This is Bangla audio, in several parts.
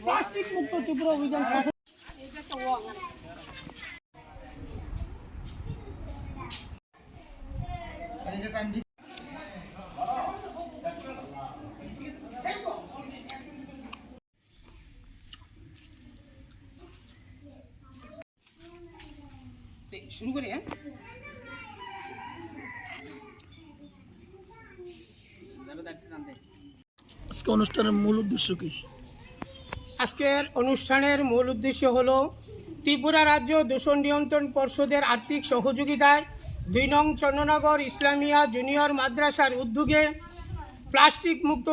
প্লাস্টিক মুক্ত ত্রিপুরা অভিযান শুরু করি। আজকে অনুষ্ঠানের মূল উদ্দেশ্য কি? আজকের অনুষ্ঠানের মূল উদ্দেশ্য হলো ত্রিপুরা রাজ্য দূষণ নিয়ন্ত্রণ পর্ষদের আর্থিক সহযোগিতায় ২ নং চন্দ্রনগর ইসলামিয়া জুনিয়র মাদ্রাসার উদ্যোগে প্লাস্টিক মুক্ত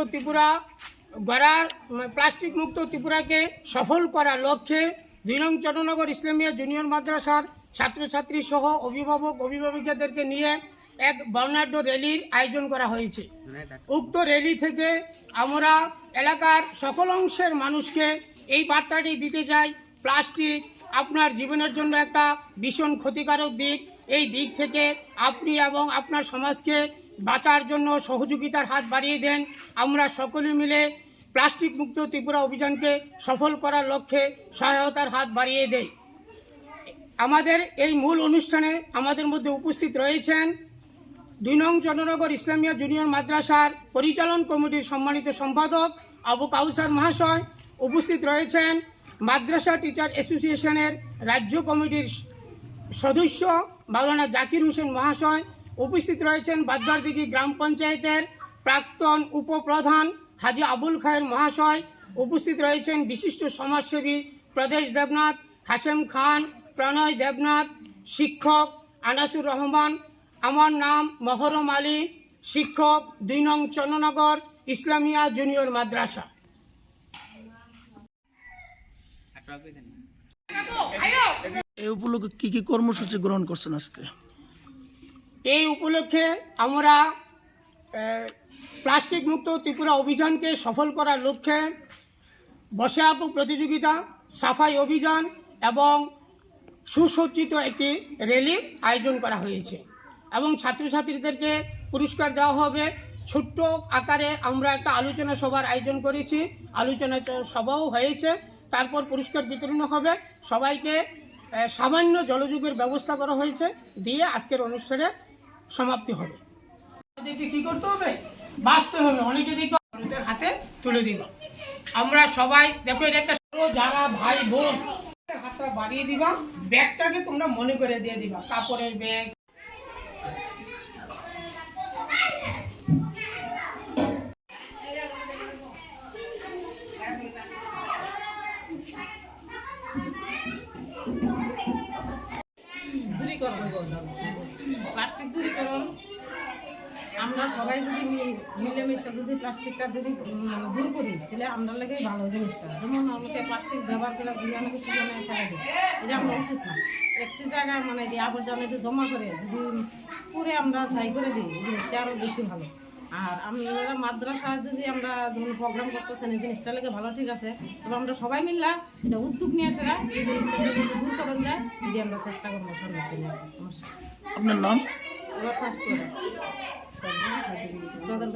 ত্রিপুরাকে সফল করার লক্ষ্যে ২ নং চন্দ্রনগর ইসলামিয়া জুনিয়র মাদ্রাসার ছাত্রছাত্রী সহ অভিভাবকদেরকে নিয়ে এক বর্ণাঢ্য র্যালির আয়োজন করা হয়েছে। উক্ত র্যালি থেকে আমরা এলাকার সকল অংশের মানুষকে এই বার্তাটি দিতে চাই, প্লাস্টিক আপনার জীবনের জন্য একটা ভীষণ ক্ষতিকারক দিক। এই দিক থেকে আপনি এবং আপনার সমাজকে বাঁচার জন্য সহযোগিতার হাত বাড়িয়ে দেন। আমরা সকলে মিলে প্লাস্টিক মুক্ত ত্রিপুরা অভিযানকে সফল করার লক্ষ্যে সহায়তার হাত বাড়িয়ে দেই। আমাদের এই মূল অনুষ্ঠানে আমাদের মধ্যে উপস্থিত রয়েছেন ২ নং চন্দ্রনগর ইসলামিয়া জুনিয়র মাদ্রাসার পরিচালন কমিটির সম্মানিত সম্পাদক আবু কাউসার মহাশয়, উপস্থিত রয়েছেন মাদ্রাসা টিচার অ্যাসোসিয়েশনের রাজ্য কমিটির সদস্য মাওলানা জাকির হোসেন মহাশয়, উপস্থিত রয়েছেন বাদ্দারদিঘি গ্রাম পঞ্চায়েতের প্রাক্তন উপপ্রধান হাজি আবুল খায়ের মহাশয়, উপস্থিত রয়েছেন বিশিষ্ট সমাজসেবী প্রদেশ দেবনাথ, হাশেম খান, প্রণয় দেবনাথ, শিক্ষক আনাসুর রহমান। আমার নাম মহরম আলী, শিক্ষক ২ নং চন্দ্রনগর ইসলামিয়া জুনিয়র মাদ্রাসা। এই উপলক্ষে কি কি কর্মসূচি গ্রহণ করছেন আজকে? এই উপলক্ষে আমরা প্লাস্টিক মুক্ত ত্রিপুরা অভিযানকে সফল করার লক্ষ্যে বসে আঁকো প্রতিযোগিতা, সাফাই অভিযান এবং সুসজ্জিত একটি র্যালির আয়োজন করা হয়েছে এবং ছাত্রছাত্রীদেরকে পুরস্কার দেওয়া হবে। ছোট্ট আকারে আমরা একটা আলোচনা সভার আয়োজন করেছি, আলোচনা সভাও হয়েছে, তারপর পুরস্কার বিতরণ হবে। সবাইকে সামান্য জলযোগের ব্যবস্থা করা হয়েছে, দিয়ে আজকের অনুষ্ঠানে সমাপ্তি হবে। দেখে কী করতে হবে, বাঁচতে হবে। অনেকে দেখবে ওদের হাতে তুলে দিব। আমরা সবাই দেখো, এটা একটা যারা ভাই বোন হাতটা বাড়িয়ে দিবা, ব্যাগটাকে তোমরা মনে করে দিয়ে দিবা, কাপড়ের ব্যাগ। প্লাস্টিক দূরীকরণ আমরা সবাই যদি মিলেমিশে যদি প্লাস্টিকটা যদি দূর করি, তাহলে আমরা লাগেই ভালো জিনিসটা। যেমন আমাকে প্লাস্টিক ব্যবহার করা জীবাণুকে সেখানে ফেলা দিই, এটা আমরা উচিত না। একটি জায়গায় মানে দিয়ে আবর্জনা জমা করে যদি পুরে আমরা ছাই করে দিই, জিনিসটা আরও বেশি ভালো। আর আমরা মাদ্রাসায় যদি আমরা ধরুন প্রোগ্রাম করতেছেন, এই জিনিসটা লেগে ভালো, ঠিক আছে, তবে আমরা সবাই মিললা এটা উদ্যোগ নিয়ে আসে এই জিনিসটা যদি দূর করা যায়, যদি আমরা চেষ্টা করবো সামনে। আপনার নাম? প্রধান